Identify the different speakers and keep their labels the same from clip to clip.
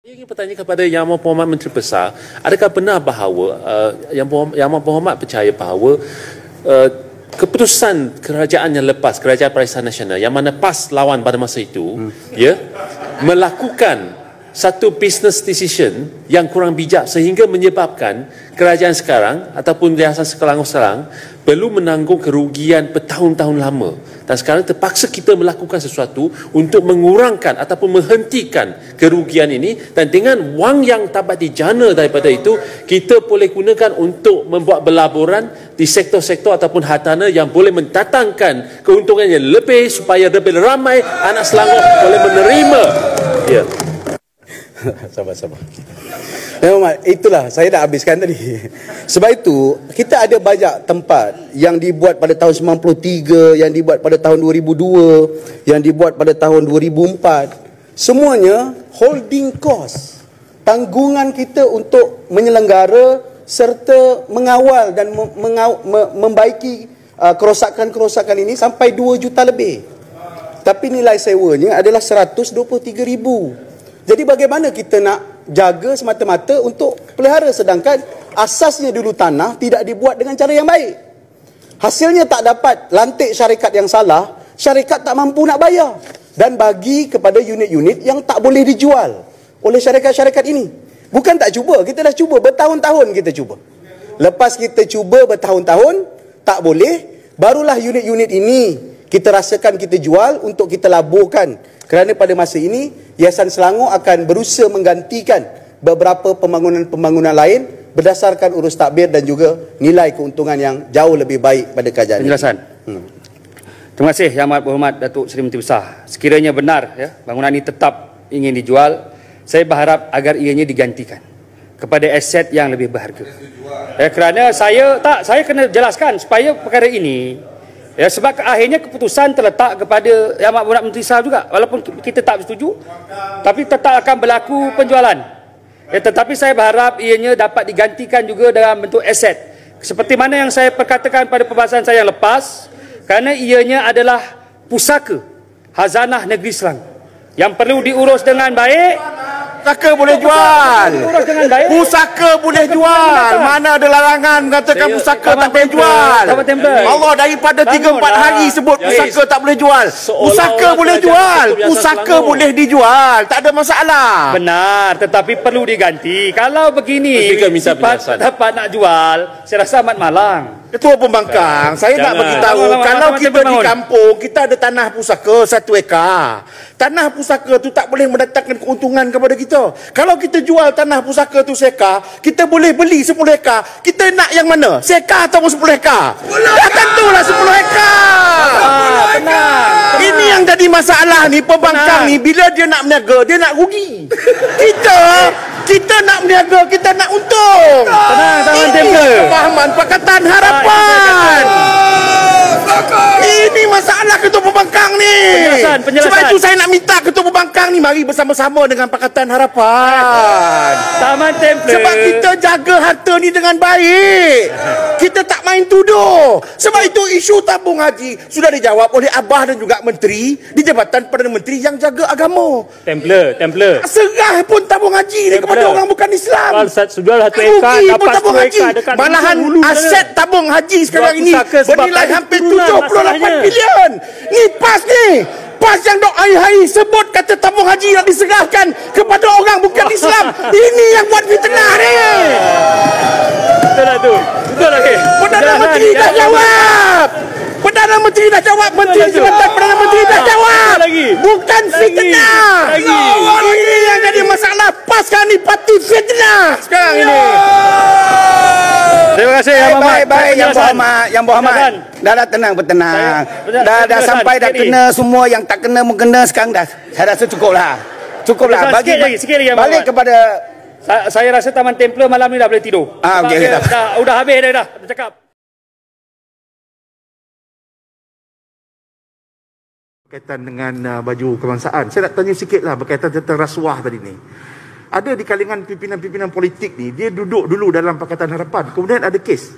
Speaker 1: Saya ingin bertanya kepada Yang Amat Berhormat Menteri Besar, adakah benar bahawa Yang Amat Berhormat percaya bahawa keputusan kerajaan yang lepas, Kerajaan Barisan Nasional yang mana PAS lawan pada masa itu, melakukan satu business decision yang kurang bijak sehingga menyebabkan kerajaan sekarang ataupun Yayasan Selangor sekarang perlu menanggung kerugian bertahun-tahun lama, dan sekarang terpaksa kita melakukan sesuatu untuk mengurangkan ataupun menghentikan kerugian ini, dan dengan wang yang dapat dijana daripada itu kita boleh gunakan untuk membuat belaburan di sektor-sektor ataupun hartanah yang boleh mendatangkan keuntungan yang lebih supaya lebih ramai anak Selangor boleh menerima.
Speaker 2: Sabar. Memang itulah saya dah habiskan tadi. Sebab itu kita ada banyak tempat yang dibuat pada tahun 93, yang dibuat pada tahun 2002, yang dibuat pada tahun 2004. Semuanya holding cost, tanggungan kita untuk menyelenggara serta mengawal dan membaiki kerosakan-kerosakan ini sampai 2 juta lebih. Tapi nilai sewanya adalah 123,000. Jadi bagaimana kita nak jaga semata-mata untuk pelihara, sedangkan asasnya dulu tanah tidak dibuat dengan cara yang baik. Hasilnya tak dapat lantik syarikat yang salah, syarikat tak mampu nak bayar dan bagi kepada unit-unit yang tak boleh dijual oleh syarikat-syarikat ini. Bukan tak cuba, kita dah cuba bertahun-tahun kita cuba. Lepas kita cuba bertahun-tahun tak boleh, barulah unit-unit ini kita rasakan kita jual untuk kita laburkan. Kerana pada masa ini, Yayasan Selangor akan berusaha menggantikan beberapa pembangunan-pembangunan lain berdasarkan urus takbir dan juga nilai keuntungan yang jauh lebih baik pada kerajaan
Speaker 3: penjelasan. Terima kasih Yang Amat Berhormat Datuk Seri Menteri Besar. Sekiranya benar bangunan ini tetap ingin dijual, saya berharap agar ianya digantikan kepada aset yang lebih berharga. Kerana saya kena jelaskan supaya perkara ini, sebab akhirnya keputusan terletak kepada Yang Amat Berhormat Menteri Besar juga, walaupun kita tak bersetuju, tapi tetap akan berlaku penjualan. Tetapi saya berharap ianya dapat digantikan juga dalam bentuk aset, seperti mana yang saya perkatakan pada perbahasan saya yang lepas, kerana ianya adalah pusaka Khazanah Negeri Selangor yang perlu diurus dengan baik.
Speaker 4: Pusaka boleh jual. Pusaka boleh jual. Mana ada larangan mengatakan pusaka tak boleh jual. Allah daripada 3-4 hari sebut pusaka tak boleh jual. Pusaka boleh jual. Pusaka boleh dijual. Tak ada masalah.
Speaker 3: Benar, tetapi perlu diganti. Kalau begini dapat nak jual, saya rasa amat malang.
Speaker 4: Ketua Pembangkang, saya nak beritahu, kalau kita di kampung, kita ada tanah pusaka 1 ekar. Tanah pusaka tu tak boleh mendatangkan keuntungan kepada kita. Kalau kita jual tanah pusaka tu 1 ekar, kita boleh beli 10 ekar. Kita nak yang mana? 1 ekar atau 10 ekar? Dah tentulah 10 ekar. Ini yang jadi masalah ni, pembangkang ni, bila dia nak berniaga, dia nak rugi. Kita nak berniaga, kita nak untung. Ini pemahaman Pakatan Harapan. Ini masalah Ketua Pembangkang ni. Penjelasan. Sebab itu saya nak minta Ketua Pembangkang ni mari bersama-sama dengan Pakatan Harapan.
Speaker 3: Taman Templer.
Speaker 4: Sebab kita jaga harta ni dengan baik. Kita tak main tuduh. Sebab itu isu tabung haji sudah dijawab oleh Abah dan juga Menteri di Jabatan Perdana Menteri yang jaga agama.
Speaker 3: Templer.
Speaker 4: Serah pun tabung haji ni kepada orang bukan Islam.
Speaker 3: Sudah 1 ekar, dapat 10 ekar dekat
Speaker 4: malahan aset tabung haji sekarang ini bernilai hampir 78 bilion. Ni PAS yang dok hari-hari sebut kata tabung haji nak diserahkan kepada orang bukan Islam. Ini yang buat fitnah ni.
Speaker 3: Betul lagi.
Speaker 4: Perdana Menteri dah jawab. Perdana Menteri dah jawab. Menteri Jabatan Perdana Menteri dah jawab. Bukan fitnah. Ini yang jadi masalah. PAS sekarang ni parti fitnah sekarang ini.
Speaker 3: Terima kasih
Speaker 2: Baik Yang Berhormat. Dah tenang bertenang. Dah sampai dah kena semua, yang tak kena mengena sekarang dah. Saya rasa cukuplah.
Speaker 3: Sikit lagi
Speaker 2: balik kepada
Speaker 3: saya rasa Taman Templer malam ni dah boleh tidur.
Speaker 2: Okey.
Speaker 3: Dah habis dah cakap.
Speaker 4: Berkaitan dengan baju kebangsaan, saya nak tanya sikitlah berkaitan tentang rasuah tadi ni. Ada di kalangan pimpinan-pimpinan politik ni, dia duduk dulu dalam Pakatan Harapan, kemudian ada kes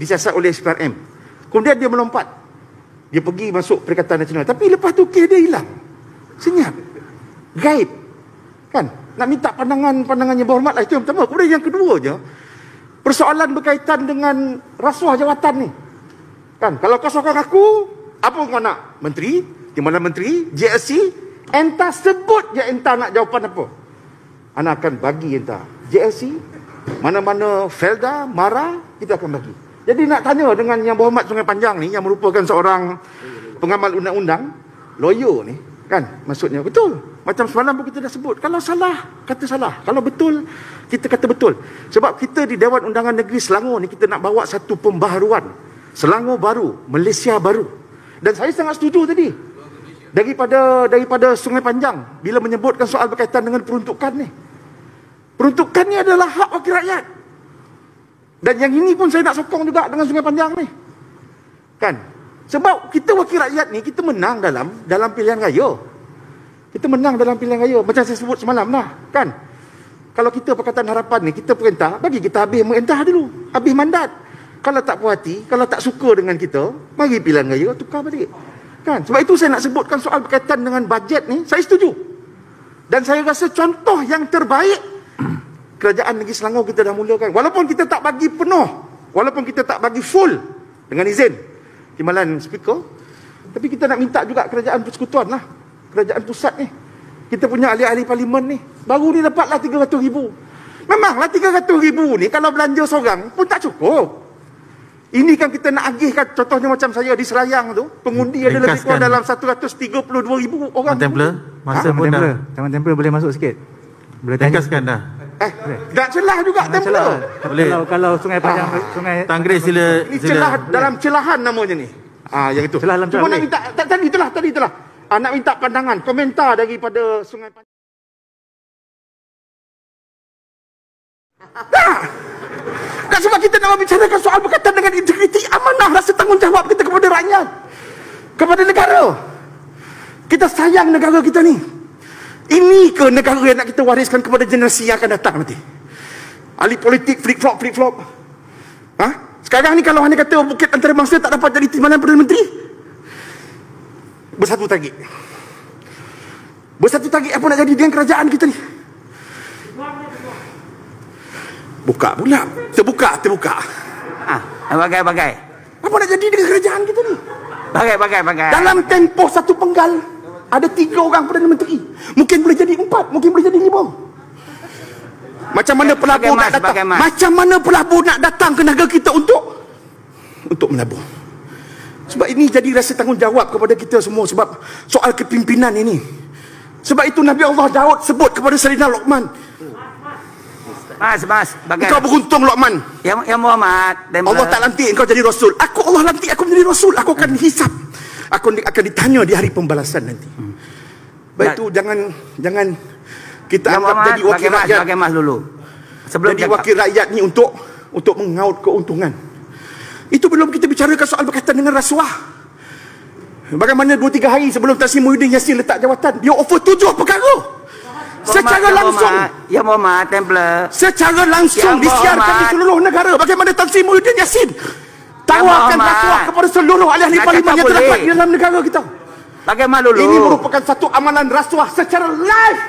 Speaker 4: disiasat oleh SPRM, kemudian dia melompat, dia pergi masuk Perikatan Nasional, tapi lepas tu kes dia hilang, senyap, gaib. Kan? Nak minta pandangan yang berhormat lah. Itu yang pertama. Kemudian yang keduanya, persoalan berkaitan dengan rasuah jawatan ni. Kan? Kalau kau sokong aku, apa kau nak? Menteri? Timbalan Menteri? JSC? Entah sebut je entah nak jawapan apa. Ana akan bagi entah. JSC? Mana-mana Felda, Mara, kita akan bagi. Jadi nak tanya dengan Yang Berhormat Sungai Panjang ni, yang merupakan seorang pengamal undang-undang, lawyer ni, kan? Maksudnya betul. Macam semalam pun kita dah sebut. Kalau salah, kata salah. Kalau betul, kita kata betul. Sebab kita di Dewan Undangan Negeri Selangor ni, kita nak bawa satu pembaharuan. Selangor baru, Malaysia baru. Dan saya sangat setuju tadi. Daripada Sungai Panjang, bila menyebutkan soal berkaitan dengan peruntukan ni. Peruntukan ni adalah hak wakil rakyat. Dan yang ini pun saya nak sokong juga dengan Sungai Panjang ni. Kan? Sebab kita wakil rakyat ni, kita menang dalam pilihan raya. Kita menang dalam pilihan raya. Macam saya sebut semalam lah. Kan? Kalau kita Pakatan Harapan ni, kita perintah, bagi kita habis merintah dulu. Habis mandat. Kalau tak puas hati, kalau tak suka dengan kita, mari pilihan raya, tukar balik. Kan? Sebab itu saya nak sebutkan soal berkaitan dengan bajet ni, saya setuju. Dan saya rasa contoh yang terbaik, Kerajaan Negeri Selangor kita dah mulakan. Walaupun kita tak bagi penuh, walaupun kita tak bagi full, dengan izin Timbalan Speaker, tapi kita nak minta juga Kerajaan Persekutuan lah, Kerajaan Pusat ni. Kita punya ahli-ahli parlimen ni, baru ni dapatlah 300,000. Memanglah 300,000 ni kalau belanja seorang pun tak cukup. Ini kan kita nak agihkan, contohnya macam saya di Selayang tu, pengundi ada lebih kurang dalam 132,000 orang.
Speaker 5: Masa pun dah.
Speaker 6: Taman Templer boleh masuk sikit? Boleh tanya?
Speaker 5: Ringkaskan dah.
Speaker 4: Dan celah juga Templer.
Speaker 5: Boleh.
Speaker 6: Kalau Sungai Panjang, Sungai
Speaker 5: Tan Grace sila.
Speaker 4: Ini celah dalam celahan namanya ni. Yang itu.
Speaker 6: Celah dalam
Speaker 4: Cuma
Speaker 6: celah.
Speaker 4: nak minta, tadi itulah. Nak minta pandangan, komentar daripada Sungai Panjang. Kan sebab kita nak membicarakan soal berkaitan dengan integriti, amanah, rasa tanggungjawab kita kepada rakyat, kepada negara. Kita sayang negara kita ni. Ini ke negara yang nak kita wariskan kepada generasi yang akan datang nanti? Ahli politik flip-flop. Sekarang ni kalau hanya kata Bukit Antarabangsa tak dapat jadi timbalan Perdana Menteri, bersatu target apa nak jadi dengan kerajaan kita ni? Buka pula. Terbuka.
Speaker 6: Bagai.
Speaker 4: Apa nak jadi dengan kerajaan kita ni?
Speaker 6: Bagai.
Speaker 4: Dalam tempoh satu penggal, ada 3 orang Perdana Menteri. Mungkin boleh jadi 4, mungkin boleh jadi 5. Macam mana pelabur nak datang? Macam mana pelabur nak datang ke negara kita untuk melabur? Sebab ini jadi rasa tanggungjawab kepada kita semua. Sebab soal kepimpinan ini. Sebab itu Nabi Allah Daud sebut kepada Sayyidina Luqman.
Speaker 6: Mas, bagai.
Speaker 4: Kau beruntung Luqman.
Speaker 6: Yang Muhammad.
Speaker 4: Allah tak lantik engkau jadi Rasul. Allah lantik aku menjadi Rasul. Aku akan dihisap. Aku akan ditanya di hari pembalasan nanti. Baik itu jangan kita
Speaker 6: yang
Speaker 4: anggap
Speaker 6: Muhammad,
Speaker 4: jadi wakil rakyat.
Speaker 6: Bagai mas dulu. Sebelum
Speaker 4: jadi wakil rakyat ni untuk mengaut keuntungan. Itu belum kita bicarakan soal berkaitan dengan rasuah. Bagaimana 2-3 hari sebelum Tan Sri Muhyiddin Yassin letak jawatan, dia offer 7 perkara. Secara langsung.
Speaker 6: Ya Muhammad, Templer.
Speaker 4: Secara langsung disiarkan di seluruh negara. Bagaimana Tan Sri Muhyiddin Yassin tawarkan rasuah kepada seluruh ahli-ahli parlimen yang terdapat di dalam negara kita.
Speaker 6: Bagaimana dulu?
Speaker 4: Ini merupakan satu amalan rasuah secara live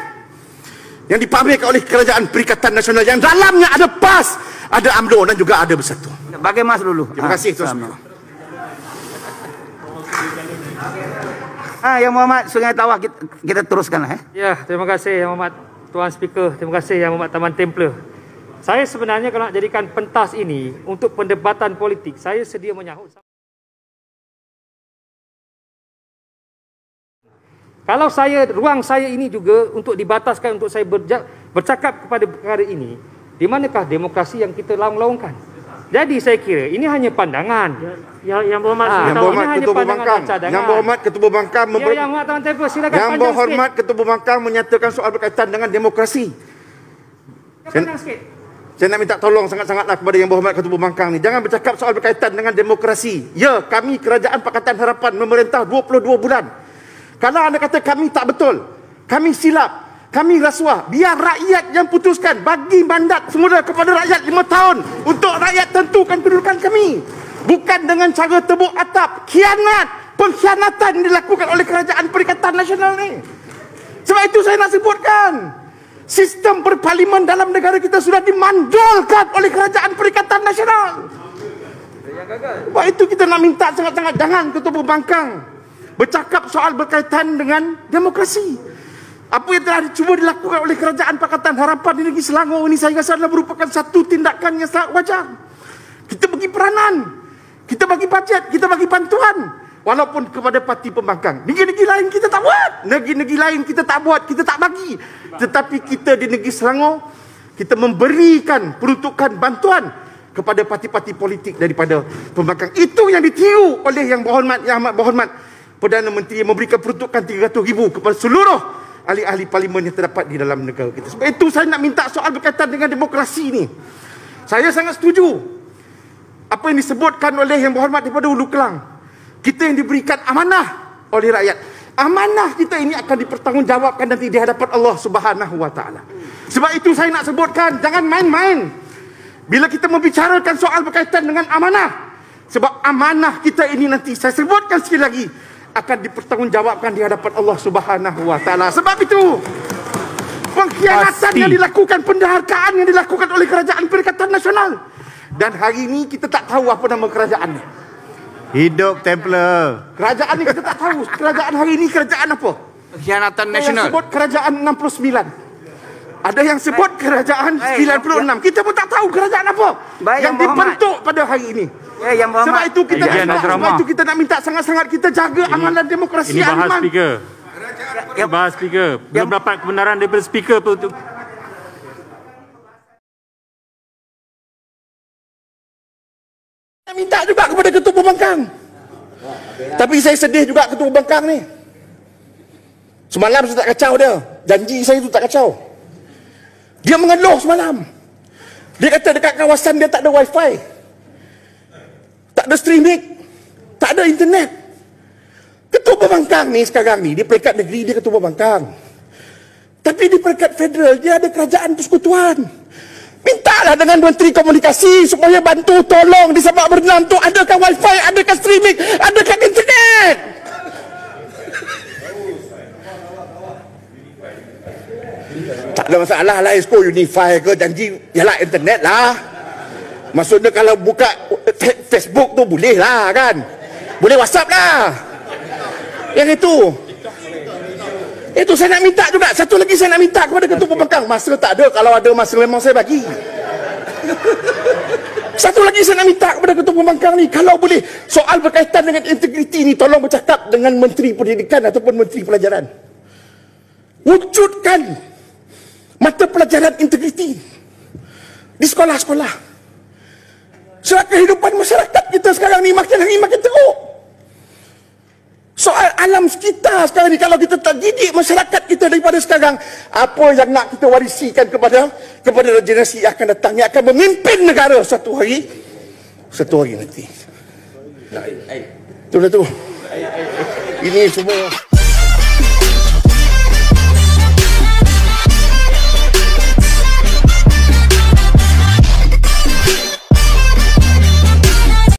Speaker 4: yang dipamerkan oleh Kerajaan Perikatan Nasional yang dalamnya ada PAS, ada UMNO dan juga ada Bersatu.
Speaker 6: Bagaimana dulu?
Speaker 4: Terima kasih Tuan.
Speaker 6: Yang Muhammad Sungai Tawah kita teruskanlah.
Speaker 3: Ya, terima kasih Yang Muhammad Tuan Speaker. Terima kasih Yang Muhammad Taman Templer. Saya sebenarnya kalau nak jadikan pentas ini untuk perdebatan politik, saya sedia menyahut. Kalau ruang saya ini juga untuk dibataskan untuk saya bercakap kepada perkara ini, di manakah demokrasi yang kita laung-laungkan? Jadi saya kira ini hanya pandangan.
Speaker 4: Yang Berhormat Ketua Pembangkang. Yang Berhormat Ketua Pembangkang.
Speaker 3: Yang Berhormat Taman Templer, silakan.
Speaker 4: Yang Berhormat Ketua Pembangkang menyatakan soal berkaitan dengan demokrasi. Saya nak minta tolong sangat-sangatlah kepada Yang Berhormat Ketua Pembangkang ni. Jangan bercakap soal berkaitan dengan demokrasi. Ya, kami Kerajaan Pakatan Harapan memerintah 22 bulan. Kalau anda kata kami tak betul, kami silap, kami rasuah, biar rakyat yang putuskan. Bagi mandat semula kepada rakyat 5 tahun untuk rakyat tentukan kedudukan kami. Bukan dengan cara tebuk atap, pengkhianatan dilakukan oleh Kerajaan Perikatan Nasional ni. Sebab itu saya nak sebutkan. Sistem berparlimen dalam negara kita sudah dimandulkan oleh Kerajaan Perikatan Nasional. Sebab itu kita nak minta sangat-sangat jangan Ketua Pembangkang bercakap soal berkaitan dengan demokrasi. Apa yang telah cuba dilakukan oleh Kerajaan Pakatan Harapan di negeri Selangor ini saya rasa adalah merupakan satu tindakan yang sangat wajar. Kita bagi peranan, kita bagi bajet, kita bagi bantuan. Walaupun kepada parti pembangkang. Negeri-negeri lain kita tak buat. Negeri-negeri lain kita tak buat, kita tak bagi. Tetapi kita di negeri Selangor, kita memberikan peruntukan bantuan kepada parti-parti politik daripada pembangkang. Itu yang ditiru oleh Yang Amat Berhormat Perdana Menteri yang memberikan peruntukan 300,000 kepada seluruh ahli-ahli parlimen yang terdapat di dalam negara kita. Sebab itu saya nak minta soal berkaitan dengan demokrasi ini. Saya sangat setuju apa yang disebutkan oleh Yang Berhormat daripada Hulu Kelang. Kita yang diberikan amanah oleh rakyat. Amanah kita ini akan dipertanggungjawabkan nanti di hadapan Allah Subhanahu Wa Taala. Sebab itu saya nak sebutkan, jangan main-main bila kita membicarakan soal berkaitan dengan amanah. Sebab amanah kita ini nanti, saya sebutkan sekali lagi, akan dipertanggungjawabkan di hadapan Allah Subhanahu Wa Taala. Sebab itu pengkhianatan yang dilakukan, pendaharkaan yang dilakukan oleh Kerajaan Perikatan Nasional. Dan hari ini kita tak tahu apa nama kerajaan.
Speaker 5: Hidup Templar.
Speaker 4: Kerajaan ni kita tak tahu. Kerajaan hari ini kerajaan apa?
Speaker 6: Pengkhianatan
Speaker 4: Ada yang
Speaker 6: nasional.
Speaker 4: sebut kerajaan 69. Ada yang sebut kerajaan 96. Kita pun tak tahu kerajaan apa yang dibentuk pada hari ini.
Speaker 6: Yang Berhormat.
Speaker 4: Sebab itu kita nak minta sangat-sangat kita jaga amalan demokrasi.
Speaker 5: Ini bahas speaker. Bahas speaker. Belum dapat kebenaran daripada speaker tu.
Speaker 4: Minta juga kepada Ketua Pembangkang. Tapi saya sedih juga Ketua Pembangkang ni. Semalam saya tak kacau dia. Janji saya tu tak kacau. Dia mengeluh semalam. Dia kata dekat kawasan dia tak ada wifi. Tak ada streaming. Tak ada internet. Ketua Pembangkang ni sekarang ni, di peringkat negeri dia Ketua Pembangkang. Tapi di peringkat federal dia ada kerajaan persekutuan. Mintalah dengan Menteri Komunikasi supaya bantu tolong di Sabak Bernam tu adakah wifi, adakah streaming, adakah internet. Tak ada masalah lah Esko Unify ke, janji yalah internet lah. Maksudnya kalau buka Facebook tu boleh lah kan. Boleh WhatsApp lah. Yang itu saya nak minta juga. Satu lagi saya nak minta kepada Ketua Pembangkang. Masa tak ada. Kalau ada masa memang saya bagi. Satu lagi saya nak minta kepada Ketua Pembangkang ni. Kalau boleh soal berkaitan dengan integriti ni, tolong bercakap dengan Menteri Pendidikan ataupun Menteri Pelajaran. Wujudkan mata pelajaran integriti di sekolah-sekolah. Sebab kehidupan masyarakat kita sekarang ni makin hari makin teruk. Soal alam sekitar sekarang ni, kalau kita tak didik masyarakat kita daripada sekarang, apa yang nak kita warisikan kepada generasi yang akan datang, yang akan memimpin negara satu hari nanti. Itulah tu. Ini semua